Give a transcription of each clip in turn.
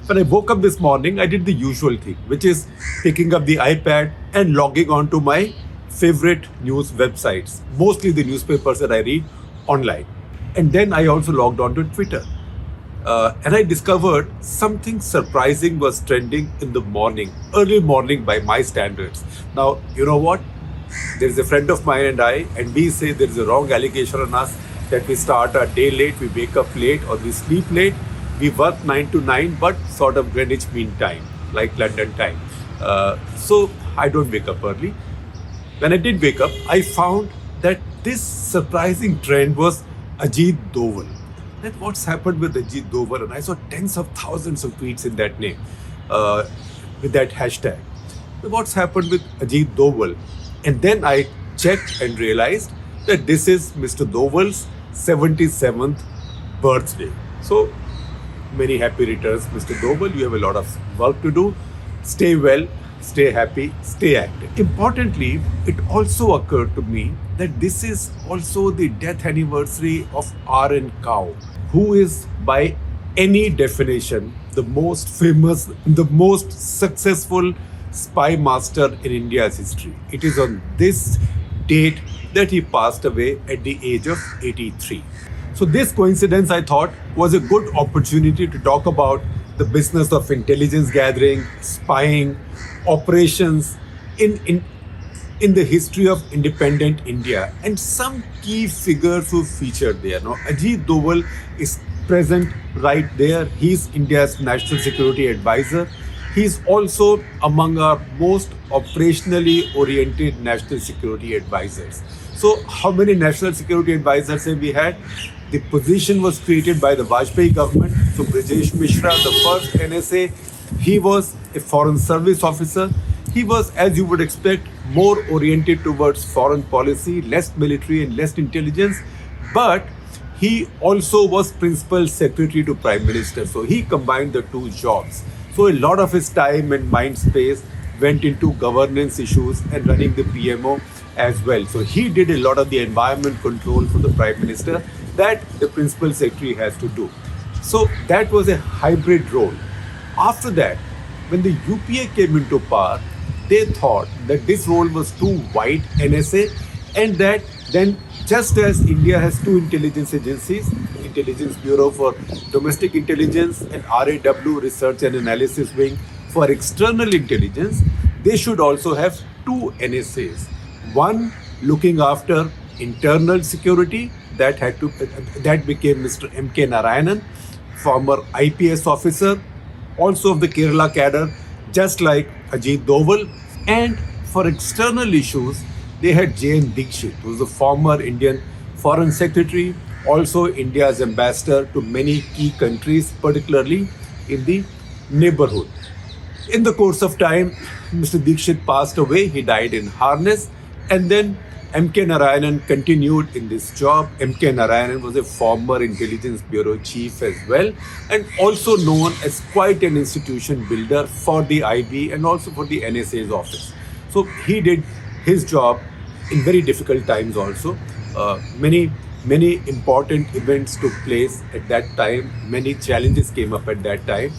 When I woke up this morning, I did the usual thing, which is picking up the iPad and logging on to my favorite news websites, mostly the newspapers that I read online. And then I also logged on to Twitter. And I discovered something surprising was trending in the morning, early morning by my standards. Now, you know what? There is a friend of mine and we say there is a wrong allegation on us that we start our day late, we wake up late, or we sleep late. We work 9 to 9, but sort of Greenwich Mean Time, like London time. So I don't wake up early. When I did wake up, I found that this surprising trend was Ajit Doval. Then what's happened with Ajit Doval? And I saw tens of thousands of tweets in that name, with that hashtag. What's happened with Ajit Doval? And then I checked and realized that this is Mr. Doval's 77th birthday. So many happy returns, Mr. Doval. You have a lot of work to do. Stay well, stay happy, stay active. Importantly, it also occurred to me that this is also the death anniversary of R.N. Kao, who is by any definition the most famous, the most successful spy master in India's history. It is on this date that he passed away at the age of 83. So this coincidence, I thought, was a good opportunity to talk about the business of intelligence gathering, spying, operations in the history of independent India, and some key figures who featured there. Now, Ajit Doval is present right there. He's India's national security advisor. He's also among our most operationally oriented national security advisors. So how many national security advisors have we had? The position was created by the Vajpayee government. So Brijesh Mishra, the first NSA, he was a foreign service officer. He was, as you would expect, more oriented towards foreign policy, less military and less intelligence. But he also was principal secretary to Prime Minister. So he combined the two jobs. So a lot of his time and mind space went into governance issues and running the PMO as well. So he did a lot of the environment control for the Prime Minister that the principal secretary has to do. So that was a hybrid role. After that, when the UPA came into power, they thought that this role was too wide, NSA, and that then just as India has two intelligence agencies, Intelligence Bureau for Domestic Intelligence and RAW, Research and Analysis Wing for External Intelligence, they should also have two NSAs. One looking after internal security, that became Mr. M.K. Narayanan, former IPS officer, also of the Kerala cadre, just like Ajit Doval. And for external issues, they had J.N. Dixit, who was the former Indian Foreign Secretary, also India's ambassador to many key countries, particularly in the neighborhood. In the course of time, Mr. Dixit passed away. He died in harness. And then M.K. Narayanan continued in this job. M.K. Narayanan was a former Intelligence Bureau chief as well, and also known as quite an institution builder for the IB and also for the NSA's office. So he did his job in very difficult times also. Many important events took place at that time. Many challenges came up at that time.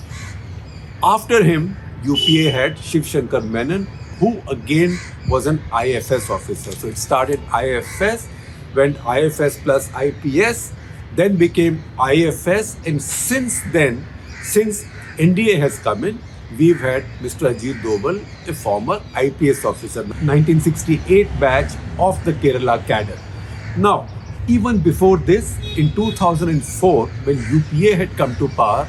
After him, UPA had Shiv Shankar Menon, who again was an IFS officer. So it started IFS, went IFS plus IPS, then became IFS, and since then, since NDA has come in, we've had Mr. Ajit Doval, a former IPS officer, 1968 batch of the Kerala cadre. Now, even before this, in 2004, when UPA had come to power,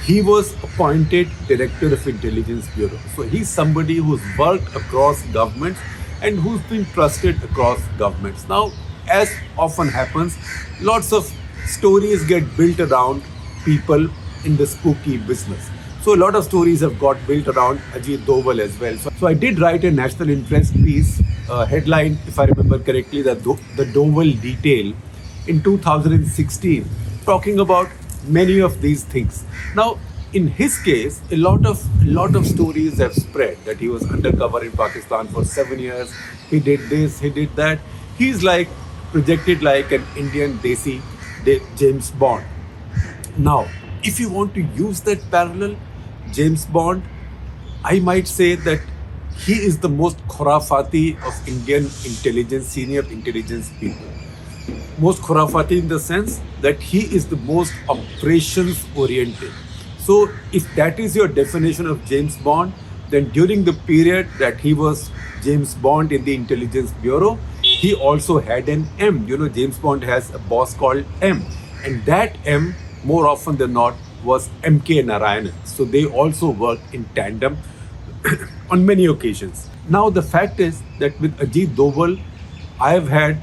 he was appointed Director of Intelligence Bureau. So he's somebody who's worked across governments and who's been trusted across governments. Now, as often happens, lots of stories get built around people in the spooky business. So a lot of stories have got built around Ajit Doval as well. So I did write a national interest piece, headline, if I remember correctly, the Doval Detail in 2016, talking about many of these things. Now, in his case, a lot of stories have spread that he was undercover in Pakistan for 7 years. He did this, he did that. He's like projected like an Indian Desi James Bond. Now, if you want to use that parallel, James Bond, I might say that he is the most khurafati of Indian intelligence, senior intelligence people. Most khurafati in the sense that he is the most operations oriented. So, if that is your definition of James Bond, then during the period that he was James Bond in the Intelligence Bureau, he also had an M. You know, James Bond has a boss called M, and that M, more often than not, was MK Narayanan. So, they also worked in tandem on many occasions. Now, the fact is that with Ajit Doval, I have had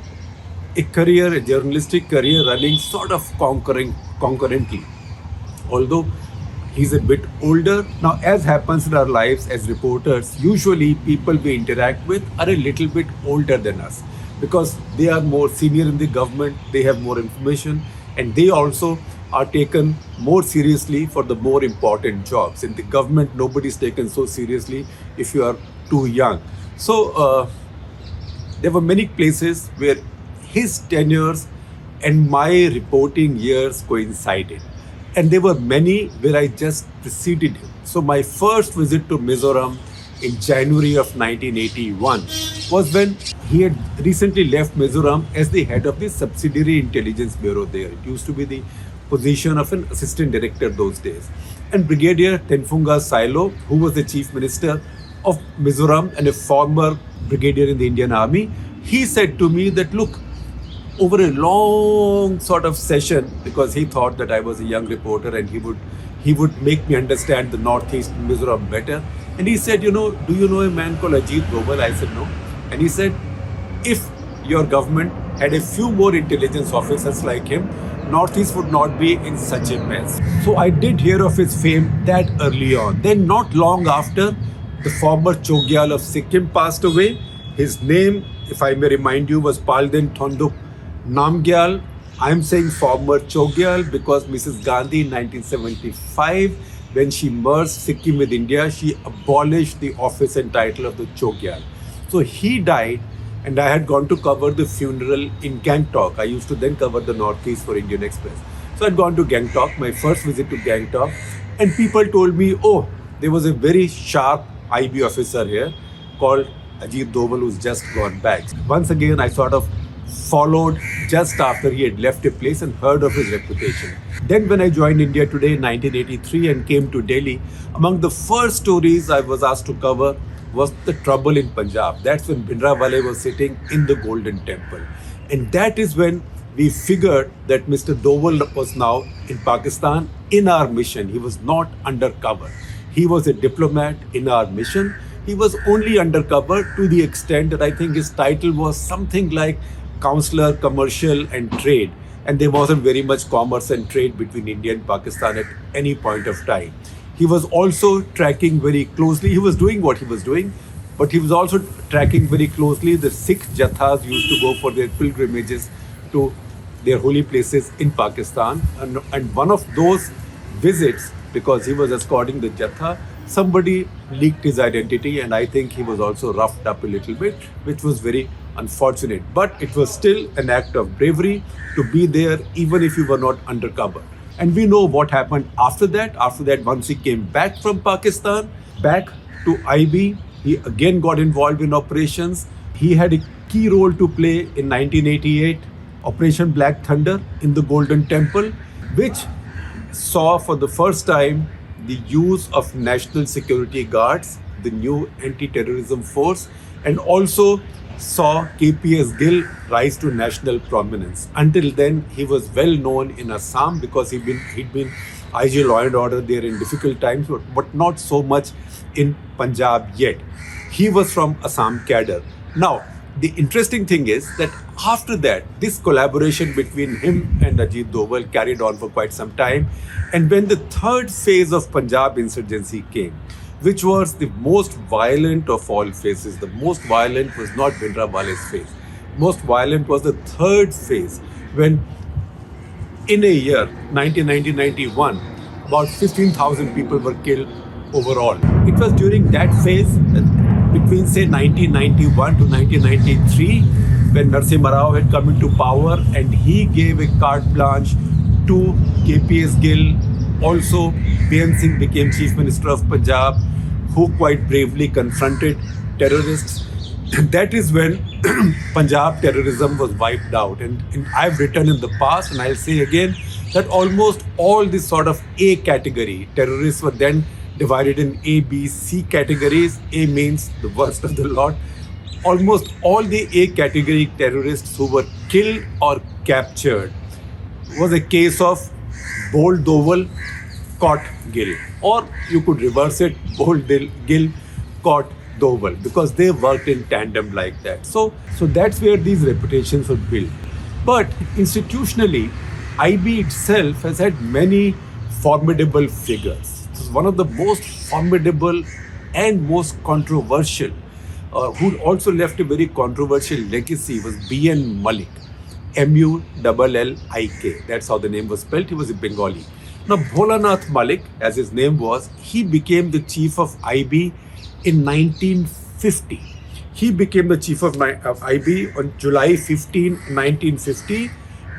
a career, a journalistic career running sort of concurrently. Although he's a bit older. Now, as happens in our lives as reporters, usually people we interact with are a little bit older than us because they are more senior in the government, they have more information, and they also are taken more seriously for the more important jobs. In the government, nobody's taken so seriously if you are too young. So, there were many places where his tenures and my reporting years coincided. And there were many where I just preceded him. So my first visit to Mizoram in January of 1981 was when he had recently left Mizoram as the head of the subsidiary intelligence bureau there. It used to be the position of an assistant director those days. And Brigadier Tenfunga Silo, who was the chief minister of Mizoram and a former brigadier in the Indian Army, he said to me that, look, over a long sort of session, because he thought that I was a young reporter and he would make me understand the Northeast Mizoram better. And he said, do you know a man called Ajit Doval? I said, no. And he said, if your government had a few more intelligence officers like him, Northeast would not be in such a mess. So I did hear of his fame that early on. Then not long after, the former Chogyal of Sikkim passed away. His name, if I may remind you, was Palden Thondup Namgyal. I am saying former Chogyal because Mrs. Gandhi in 1975, when she merged Sikkim with India, she abolished the office and title of the Chogyal. So he died, and I had gone to cover the funeral in Gangtok. I used to then cover the Northeast for Indian Express. So I'd gone to Gangtok, my first visit to Gangtok, and people told me, oh, there was a very sharp IB officer here called Ajit Doval who's just gone back. Once again, I sort of followed just after he had left a place and heard of his reputation. Then when I joined India Today in 1983 and came to Delhi, among the first stories I was asked to cover was the trouble in Punjab. That's when Bhindranwale was sitting in the Golden Temple. And that is when we figured that Mr. Doval was now in Pakistan in our mission. He was not undercover. He was a diplomat in our mission. He was only undercover to the extent that I think his title was something like Counselor, Commercial and Trade. And there wasn't very much commerce and trade between India and Pakistan at any point of time. He was also tracking very closely. He was doing what he was doing, but he was also tracking very closely the Sikh Jathas used to go for their pilgrimages to their holy places in Pakistan. And one of those visits, because he was escorting the Jatha, somebody leaked his identity, and I think he was also roughed up a little bit, which was very unfortunate. But it was still an act of bravery to be there, even if you were not undercover. And we know what happened after that. After that, once he came back from Pakistan, back to IB, he again got involved in operations. He had a key role to play in 1988, Operation Black Thunder in the Golden Temple, which saw for the first time the use of National Security Guards, the new anti-terrorism force, and also saw KPS Gill rise to national prominence. Until then, he was well known in Assam because he'd been IG Law and Order there in difficult times, but not so much in Punjab yet. He was from Assam cadre. Now, the interesting thing is that after that, this collaboration between him and Ajit Doval carried on for quite some time. And when the third phase of Punjab insurgency came, which was the most violent of all phases, the most violent was not Bhindranwale's phase. Most violent was the third phase, when in a year, 1990-91, about 15,000 people were killed overall. It was during that phase, between say 1991 to 1993, when Narsimha Rao had come into power and he gave a carte blanche to KPS Gill Also, B.N. Singh became Chief Minister of Punjab, who quite bravely confronted terrorists. That is when Punjab terrorism was wiped out. And I've written in the past, and I'll say again, that almost all this sort of A category terrorists were then divided in A, B, C categories. A means the worst of the lot. Almost all the A category terrorists who were killed or captured was a case of Bold Doval caught Gill. Or you could reverse it, Gill caught Doval, because they worked in tandem like that. So that's where these reputations were built. But institutionally, IB itself has had many formidable figures. One of the most formidable and most controversial, who also left a very controversial legacy, was B.N. Mullik. Mullik. That's how the name was spelled. He was a Bengali. Now, Bholanath Mullik, as his name was, he became the chief of IB in 1950. He became the chief of IB on July 15, 1950,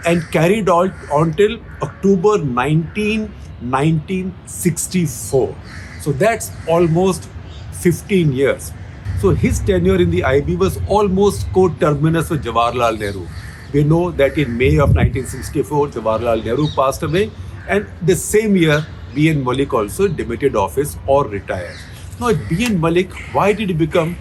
and carried on until October 19, 1964. So that's almost 15 years. So his tenure in the IB was almost coterminous with Jawaharlal Nehru. We know that in May of 1964, Jawaharlal Nehru passed away, and the same year, B.N. Mullik also demitted office or retired. Now, B.N. Mullik, why did he become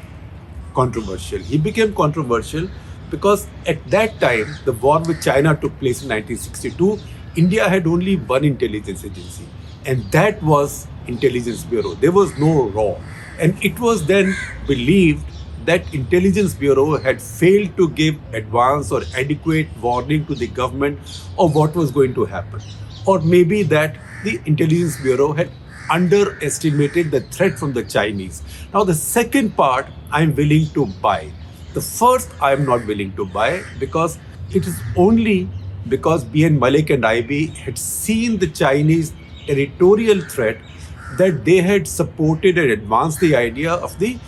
controversial? He became controversial because at that time, the war with China took place in 1962. India had only one intelligence agency, and that was Intelligence Bureau. There was no RAW. And it was then believed that Intelligence Bureau had failed to give advance or adequate warning to the government of what was going to happen. Or maybe that the Intelligence Bureau had underestimated the threat from the Chinese. Now, the second part I'm willing to buy. The first I'm not willing to buy, because it is only because B.N. Mullik and IB had seen the Chinese territorial threat that they had supported and advanced the idea of the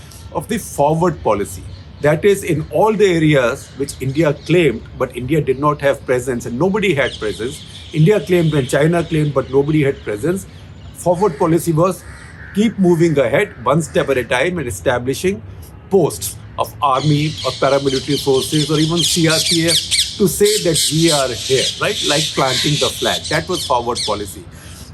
forward policy. That is, in all the areas which India claimed, but India did not have presence and nobody had presence. India claimed and China claimed, but nobody had presence. Forward policy was keep moving ahead one step at a time and establishing posts of army or paramilitary forces or even CRPF to say that we are here, right? Like planting the flag. That was forward policy.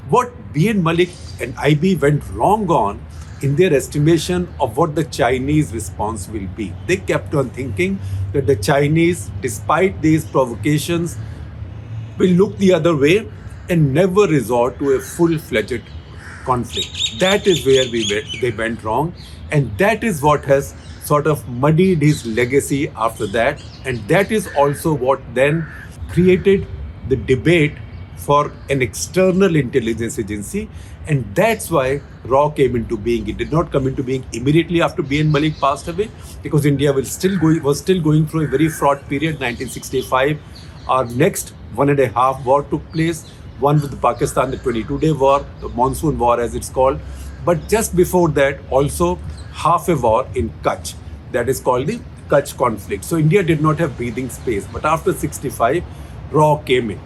What B.N. Mullik and IB went wrong on in their estimation of what the Chinese response will be. They kept on thinking that the Chinese, despite these provocations, will look the other way and never resort to a full-fledged conflict. That is where they went wrong, and that is what has sort of muddied his legacy after that, and that is also what then created the debate for an external intelligence agency, and that's why RAW came into being. It did not come into being immediately after B.N. Mullik passed away, because India was still going through a very fraught period. 1965, our next 1.5 war took place. One with Pakistan, the 22-day war, the monsoon war as it's called. But just before that, also half a war in Kutch, that is called the Kutch conflict. So India did not have breathing space. But after 65, RAW came in.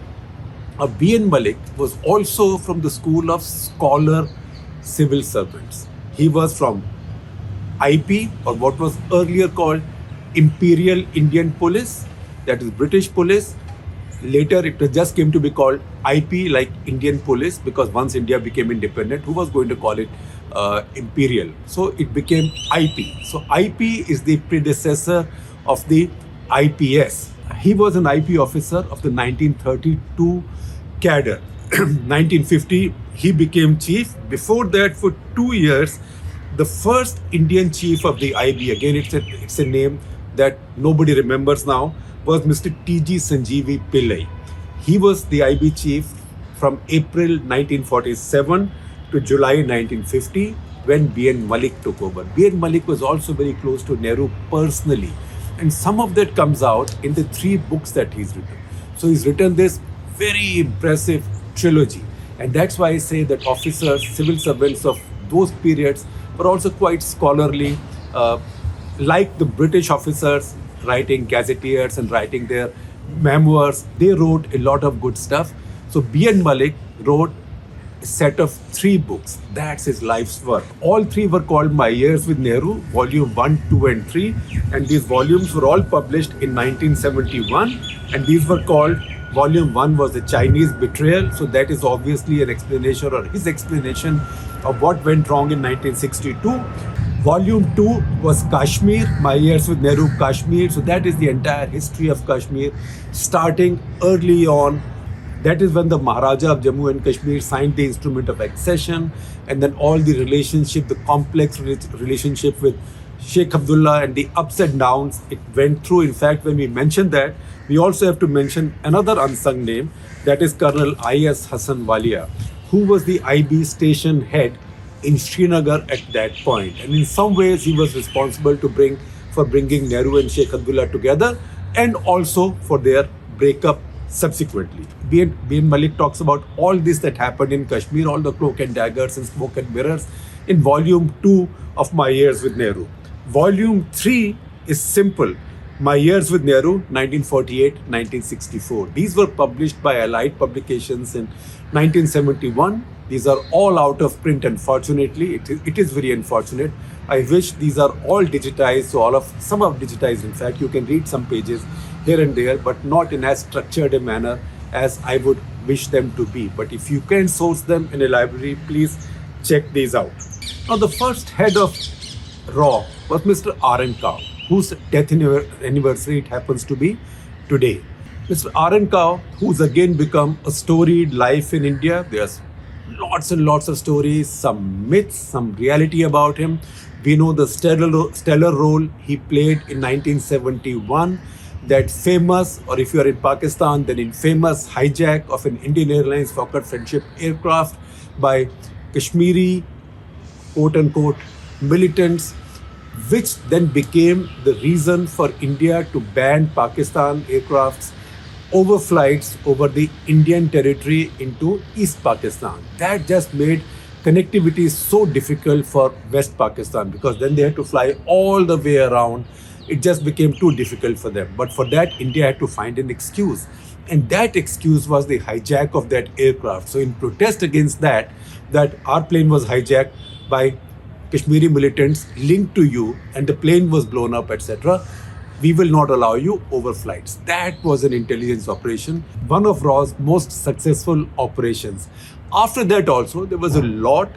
B.N. Mullik was also from the school of scholar civil servants. He was from IP, or what was earlier called Imperial Indian Police, that is British police. Later it just came to be called IP, like Indian Police, because once India became independent, who was going to call it Imperial? So it became IP. So IP is the predecessor of the IPS. He was an IP officer of the 1932 cadre. 1950, he became chief. Before that, for 2 years, the first Indian chief of the IB, again it's a name that nobody remembers now, was Mr. T.G. Sanjeevi Pillai. He was the IB chief from April 1947 to July 1950, when B.N. Mullik took over. B.N. Mullik was also very close to Nehru personally, and some of that comes out in the 3 books that he's written. So he's written this very impressive trilogy, and that's why I say that officers, civil servants of those periods were also quite scholarly, like the British officers writing gazetteers and writing their memoirs. They wrote a lot of good stuff. So B.N. Mullik wrote set of 3 books. That's his life's work. All 3 were called My Years with Nehru, Volume 1, 2 and 3. And these volumes were all published in 1971. And these were called, Volume 1 was The Chinese Betrayal. So that is obviously an explanation, or his explanation, of what went wrong in 1962. Volume 2 was Kashmir, My Years with Nehru, Kashmir. So that is the entire history of Kashmir, starting early on. That is when the Maharaja of Jammu and Kashmir signed the instrument of accession, and then all the relationship, the complex relationship with Sheikh Abdullah and the ups and downs it went through. In fact, when we mention that, we also have to mention another unsung name, that is Colonel I.S. Hassan Walia, who was the IB station head in Srinagar at that point. And in some ways, he was responsible for bringing Nehru and Sheikh Abdullah together, and also for their breakup subsequently. B.N. Mullik talks about all this that happened in Kashmir, all the cloak and daggers and smoke and mirrors, in Volume 2 of My Years with Nehru. Volume 3 is simple. My Years with Nehru, 1948-1964. These were published by Allied Publications in 1971. These are all out of print, unfortunately. It is very unfortunate. I wish these are all digitized. So some are digitized. In fact, you can read some pages here and there, but not in as structured a manner as I would wish them to be. But if you can source them in a library, please check these out. Now, the first head of RAW was Mr. R.N. Kao, whose death anniversary it happens to be today. Mr. R.N. Kao, who's again become a storied life in India. There's lots and lots of stories, some myths, some reality about him. We know the stellar role he played in 1971, that famous, or if you are in Pakistan, then infamous hijack of an Indian Airlines Fokker Friendship aircraft by Kashmiri, quote-unquote, militants, which then became the reason for India to ban Pakistan aircrafts overflights over the Indian territory into East Pakistan. That just made connectivity so difficult for West Pakistan, because then they had to fly all the way around. It just became too difficult for them. But for that, India had to find an excuse. And that excuse was the hijack of that aircraft. So in protest against that our plane was hijacked by Kashmiri militants linked to you, and the plane was blown up, etc., we will not allow you overflights. That was an intelligence operation, one of RAW's most successful operations. After that also, there's a lot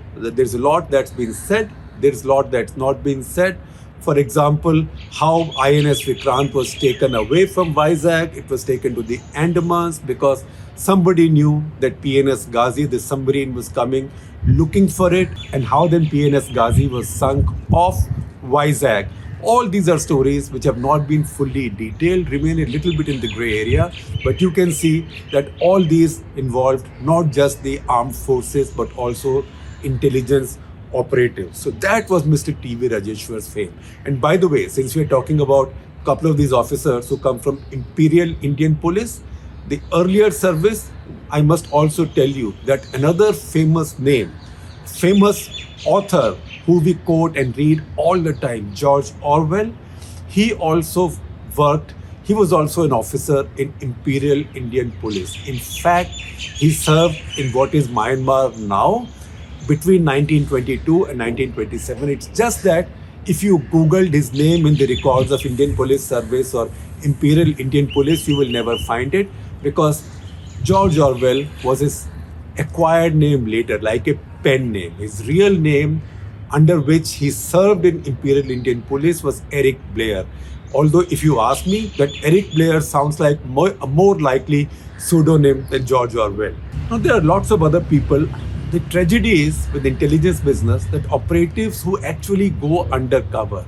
that's been said, there's a lot that's not been said. For example, how INS Vikrant was taken away from Vizag. It was taken to the Andamans because somebody knew that PNS Ghazi, the submarine, was coming looking for it, and how then PNS Ghazi was sunk off Vizag. All these are stories which have not been fully detailed, remain a little bit in the gray area, but you can see that all these involved not just the armed forces but also intelligence operatives. So that was Mr. T.V. Rajeshwar's fame. And by the way, since we're talking about a couple of these officers who come from Imperial Indian Police, the earlier service, I must also tell you that another famous name, famous author who we quote and read all the time, George Orwell, he was also an officer in Imperial Indian Police. In fact, he served in what is Myanmar now between 1922 and 1927. It's just that if you Googled his name in the records of Indian Police Service or Imperial Indian Police, you will never find it, because George Orwell was his acquired name later, like a pen name. His real name, under which he served in Imperial Indian Police, was Eric Blair. Although if you ask me, that Eric Blair sounds like a more likely pseudonym than George Orwell. Now there are lots of other people. The tragedy is with intelligence business that operatives who actually go undercover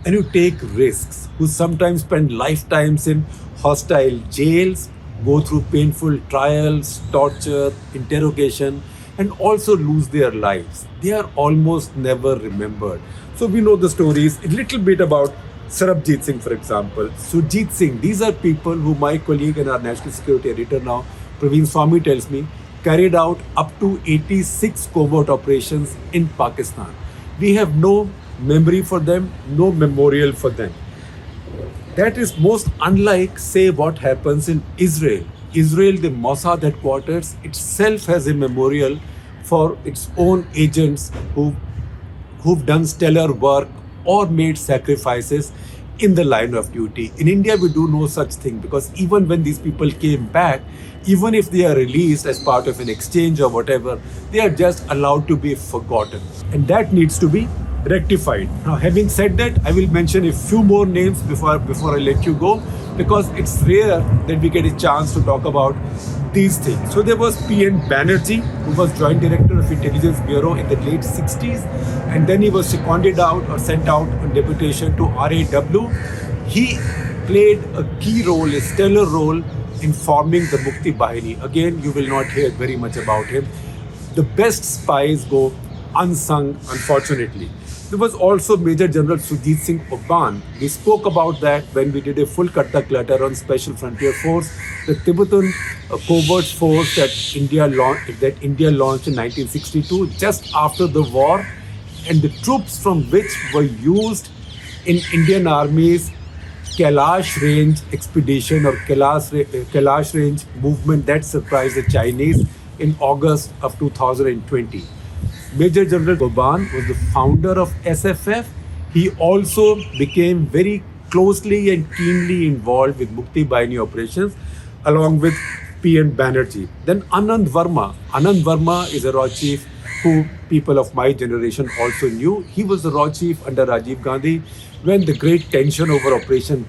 and who take risks, who sometimes spend lifetimes in hostile jails, go through painful trials, torture, interrogation, and also lose their lives. They are almost never remembered. So we know the stories, a little bit about Sarabjit Singh, for example, Sujit Singh. These are people who my colleague and our national security editor now, Praveen Swami, tells me, carried out up to 86 covert operations in Pakistan. We have no memory for them, no memorial for them. That is most unlike, say, what happens in Israel. Israel, the Mossad headquarters itself has a memorial for its own agents who've done stellar work or made sacrifices in the line of duty. In India, we do no such thing, because even when these people came back, even if they are released as part of an exchange or whatever, they are just allowed to be forgotten. And that needs to be rectified. Now, having said that, I will mention a few more names before I let you go, because it's rare that we get a chance to talk about these things. So there was P.N. Banerjee, who was Joint Director of Intelligence Bureau in the late 60s, and then he was seconded out or sent out on deputation to RAW. He played a key role, a stellar role in forming the Mukti Bahini. Again, you will not hear very much about him. The best spies go unsung, unfortunately. There was also Major General Sujit Singh Ogban. We spoke about that when we did a full Clutter on Special Frontier Force, the Tibetan covert force that India launched in 1962, just after the war, and the troops from which were used in Indian Army's Kailash Range expedition or Kailash Range movement that surprised the Chinese in August of 2020. Major General Ogban was the founder of SFF. He also became very closely and keenly involved with Mukti Bahini operations, along with P.N. Banerjee. Then Anand Verma. Anand Verma is a RAW chief who people of my generation also knew. He was the RAW chief under Rajiv Gandhi when the great tension over Operation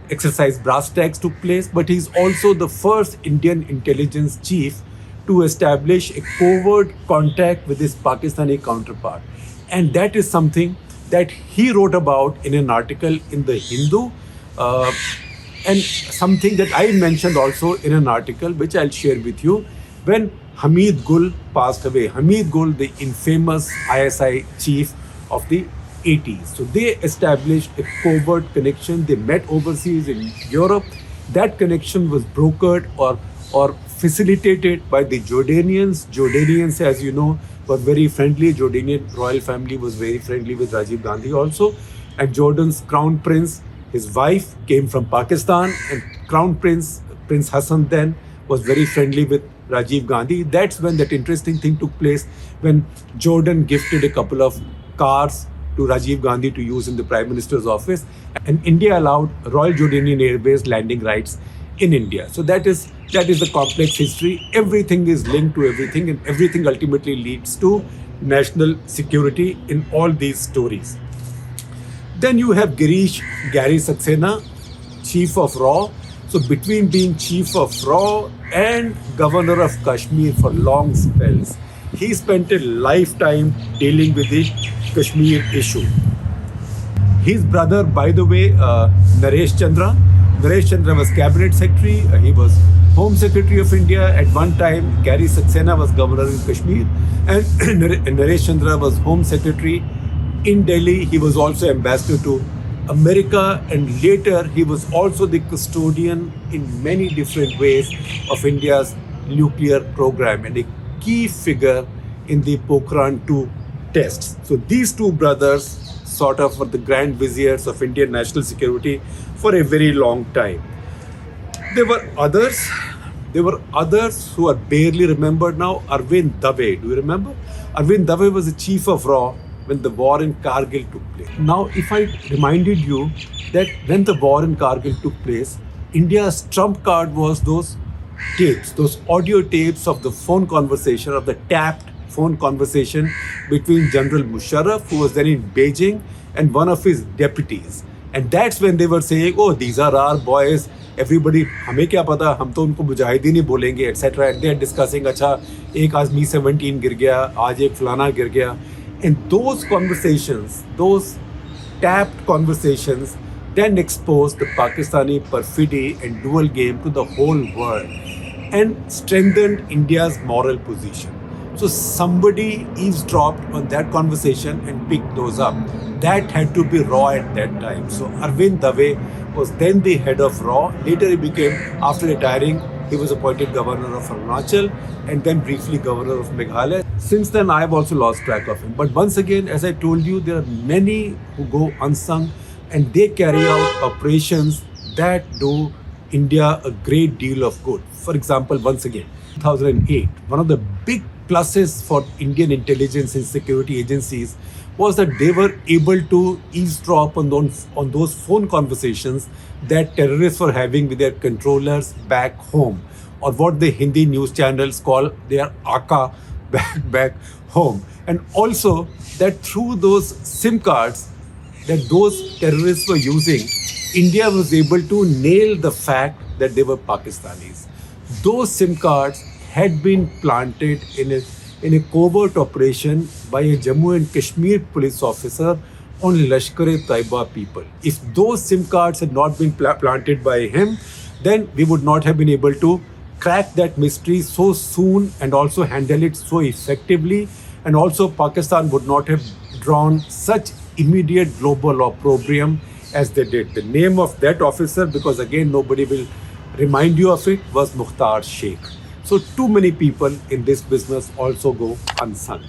Exercise Brass Tacks took place. But he's also the first Indian intelligence chief to establish a covert contact with his Pakistani counterpart. And that is something that he wrote about in an article in the Hindu, and something that I mentioned also in an article which I'll share with you when Hamid Gul passed away. Hamid Gul, the infamous ISI chief of the 80s. So they established a covert connection. They met overseas in Europe. That connection was brokered or facilitated by the Jordanians. Jordanians, as you know, were very friendly. Jordanian royal family was very friendly with Rajiv Gandhi also. And Jordan's crown prince, his wife, came from Pakistan, and crown prince Hassan then was very friendly with Rajiv Gandhi. That's when that interesting thing took place, when Jordan gifted a couple of cars to Rajiv Gandhi to use in the Prime Minister's office, and India allowed Royal Jordanian Airways landing rights in India. So that is the complex history. Everything is linked to everything, and everything ultimately leads to national security in all these stories. Then you have Girish Gary Saxena, Chief of RAW. So between being Chief of RAW and Governor of Kashmir for long spells, he spent a lifetime dealing with the Kashmir issue. His brother, by the way, Naresh Chandra was Cabinet Secretary. He was Home Secretary of India. At one time, Gary Saxena was Governor in Kashmir, and Naresh Chandra was Home Secretary in Delhi. He was also Ambassador to America, and later he was also the custodian in many different ways of India's nuclear program and a key figure in the Pokhran II tests. So these two brothers sort of were the grand viziers of Indian national security for a very long time. There were others who are barely remembered now. Arvind Dave, do you remember? Arvind Dave was the chief of RAW when the war in Kargil took place. Now, if I reminded you that when the war in Kargil took place, India's trump card was those tapes, those audio tapes of the phone conversation, of the tapped phone conversation between General Musharraf, who was then in Beijing, and one of his deputies. And that's when they were saying, oh, these are our boys. Everybody, हमें क्या पता, हम तो उनको मुजाहिदीन ही बोलेंगे, etc. And they're discussing, अच्छा, एक आज Mi-17 गिर गया, आज एक फलाना गिर गया. And those conversations, those tapped conversations, then exposed the Pakistani perfidy and dual game to the whole world and strengthened India's moral position. So somebody eavesdropped on that conversation and picked those up. That had to be RAW at that time. So Arvind Dave was then the head of RAW. Later he became, after retiring, he was appointed governor of Arunachal and then briefly governor of Meghalaya. Since then, I have also lost track of him. But once again, as I told you, there are many who go unsung and they carry out operations that do India a great deal of good. For example, once again, 2008, one of the big pluses for Indian intelligence and security agencies was that they were able to eavesdrop on those phone conversations that terrorists were having with their controllers back home, or what the Hindi news channels call their Aka back home. And also that through those SIM cards that those terrorists were using, India was able to nail the fact that they were Pakistanis. Those SIM cards had been planted in a covert operation by a Jammu and Kashmir police officer on Lashkar-e-Taiba people. If those SIM cards had not been planted by him, then we would not have been able to crack that mystery so soon and also handle it so effectively. And also Pakistan would not have drawn such immediate global opprobrium as they did. The name of that officer, because again nobody will remind you of it, was Mukhtar Sheikh. So too many people in this business also go unsung.